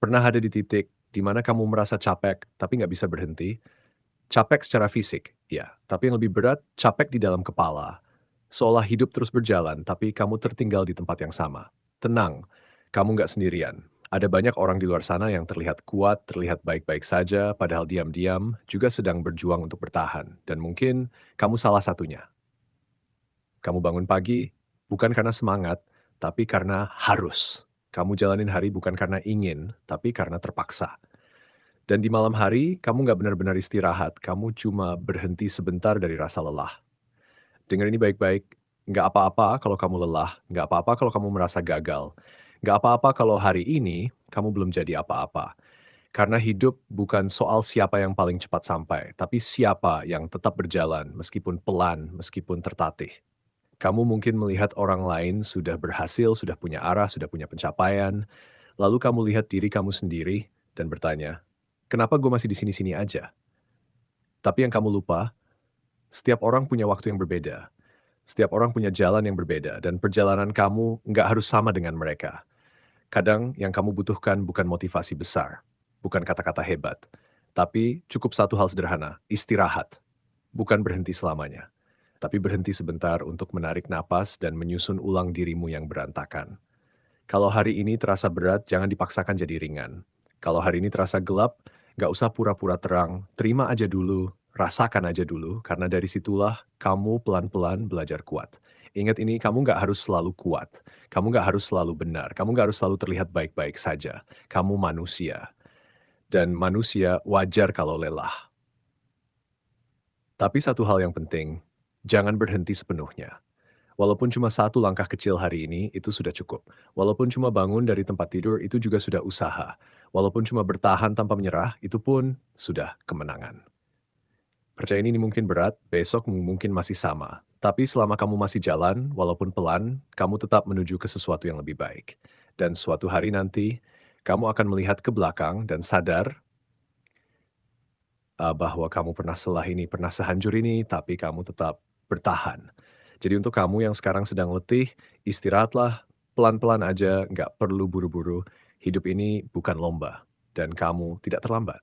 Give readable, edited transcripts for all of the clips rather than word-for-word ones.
Pernah ada di titik di mana kamu merasa capek, tapi nggak bisa berhenti? Capek secara fisik, ya. Tapi yang lebih berat, capek di dalam kepala. Seolah hidup terus berjalan, tapi kamu tertinggal di tempat yang sama. Tenang, kamu nggak sendirian. Ada banyak orang di luar sana yang terlihat kuat, terlihat baik-baik saja, padahal diam-diam juga sedang berjuang untuk bertahan. Dan mungkin kamu salah satunya. Kamu bangun pagi, bukan karena semangat, tapi karena harus. Kamu jalanin hari bukan karena ingin, tapi karena terpaksa. Dan di malam hari, kamu nggak benar-benar istirahat, kamu cuma berhenti sebentar dari rasa lelah. Dengar ini baik-baik, nggak apa-apa kalau kamu lelah, nggak apa-apa kalau kamu merasa gagal, nggak apa-apa kalau hari ini kamu belum jadi apa-apa. Karena hidup bukan soal siapa yang paling cepat sampai, tapi siapa yang tetap berjalan meskipun pelan, meskipun tertatih. Kamu mungkin melihat orang lain sudah berhasil, sudah punya arah, sudah punya pencapaian, lalu kamu lihat diri kamu sendiri dan bertanya, kenapa gue masih di sini-sini aja? Tapi yang kamu lupa, setiap orang punya waktu yang berbeda. Setiap orang punya jalan yang berbeda, dan perjalanan kamu nggak harus sama dengan mereka. Kadang yang kamu butuhkan bukan motivasi besar, bukan kata-kata hebat, tapi cukup satu hal sederhana, istirahat. Bukan berhenti selamanya, tapi berhenti sebentar untuk menarik napas dan menyusun ulang dirimu yang berantakan. Kalau hari ini terasa berat, jangan dipaksakan jadi ringan. Kalau hari ini terasa gelap, nggak usah pura-pura terang, terima aja dulu, rasakan aja dulu, karena dari situlah kamu pelan-pelan belajar kuat. Ingat ini, kamu nggak harus selalu kuat, kamu nggak harus selalu benar, kamu nggak harus selalu terlihat baik-baik saja. Kamu manusia, dan manusia wajar kalau lelah. Tapi satu hal yang penting, jangan berhenti sepenuhnya. Walaupun cuma satu langkah kecil hari ini, itu sudah cukup. Walaupun cuma bangun dari tempat tidur, itu juga sudah usaha. Walaupun cuma bertahan tanpa menyerah, itu pun sudah kemenangan. Percaya ini mungkin berat, besok mungkin masih sama. Tapi selama kamu masih jalan, walaupun pelan, kamu tetap menuju ke sesuatu yang lebih baik. Dan suatu hari nanti, kamu akan melihat ke belakang dan sadar bahwa kamu pernah selah ini, pernah sehancur ini, tapi kamu tetap bertahan. Jadi untuk kamu yang sekarang sedang letih, istirahatlah, pelan-pelan aja, nggak perlu buru-buru. Hidup ini bukan lomba, dan kamu tidak terlambat.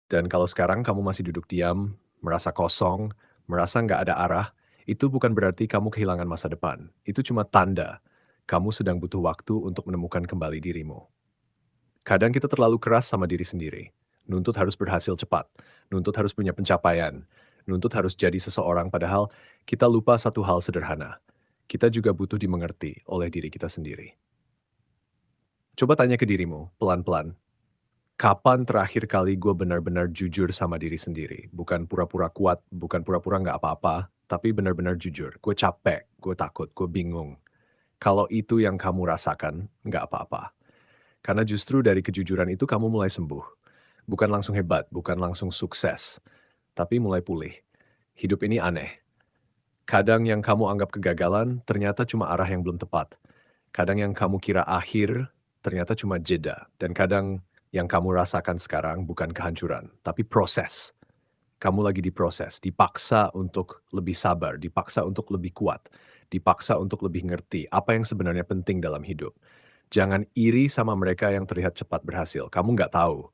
Dan kalau sekarang kamu masih duduk diam, merasa kosong, merasa nggak ada arah, itu bukan berarti kamu kehilangan masa depan. Itu cuma tanda kamu sedang butuh waktu untuk menemukan kembali dirimu. Kadang kita terlalu keras sama diri sendiri. Nuntut harus berhasil cepat, nuntut harus punya pencapaian, nuntut harus jadi seseorang padahal kita lupa satu hal sederhana. Kita juga butuh dimengerti oleh diri kita sendiri. Coba tanya ke dirimu, pelan-pelan. Kapan terakhir kali gue benar-benar jujur sama diri sendiri? Bukan pura-pura kuat, bukan pura-pura nggak apa-apa, tapi benar-benar jujur. Gue capek, gue takut, gue bingung. Kalau itu yang kamu rasakan, nggak apa-apa. Karena justru dari kejujuran itu kamu mulai sembuh. Bukan langsung hebat, bukan langsung sukses, tapi mulai pulih. Hidup ini aneh. Kadang yang kamu anggap kegagalan ternyata cuma arah yang belum tepat. Kadang yang kamu kira akhir ternyata cuma jeda. Dan kadang yang kamu rasakan sekarang bukan kehancuran, tapi proses. Kamu lagi diproses, dipaksa untuk lebih sabar, dipaksa untuk lebih kuat, dipaksa untuk lebih ngerti apa yang sebenarnya penting dalam hidup. Jangan iri sama mereka yang terlihat cepat berhasil. Kamu nggak tahu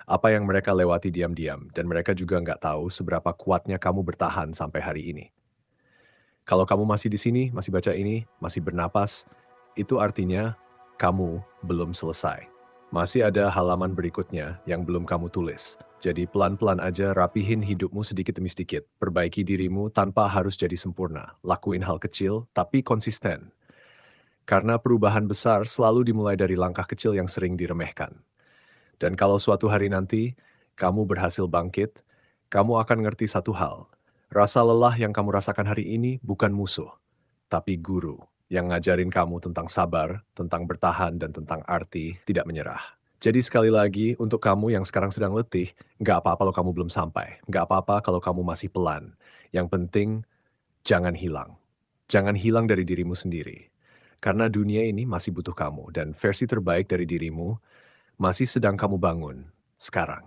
apa yang mereka lewati diam-diam, dan mereka juga nggak tahu seberapa kuatnya kamu bertahan sampai hari ini. Kalau kamu masih di sini, masih baca ini, masih bernapas, itu artinya kamu belum selesai. Masih ada halaman berikutnya yang belum kamu tulis. Jadi pelan-pelan aja rapihin hidupmu sedikit demi sedikit. Perbaiki dirimu tanpa harus jadi sempurna. Lakuin hal kecil, tapi konsisten. Karena perubahan besar selalu dimulai dari langkah kecil yang sering diremehkan. Dan kalau suatu hari nanti kamu berhasil bangkit, kamu akan ngerti satu hal. Rasa lelah yang kamu rasakan hari ini bukan musuh, tapi guru yang ngajarin kamu tentang sabar, tentang bertahan, dan tentang arti tidak menyerah. Jadi sekali lagi, untuk kamu yang sekarang sedang letih, nggak apa-apa kalau kamu belum sampai. Nggak apa-apa kalau kamu masih pelan. Yang penting, jangan hilang. Jangan hilang dari dirimu sendiri. Karena dunia ini masih butuh kamu, dan versi terbaik dari dirimu masih sedang kamu bangun sekarang.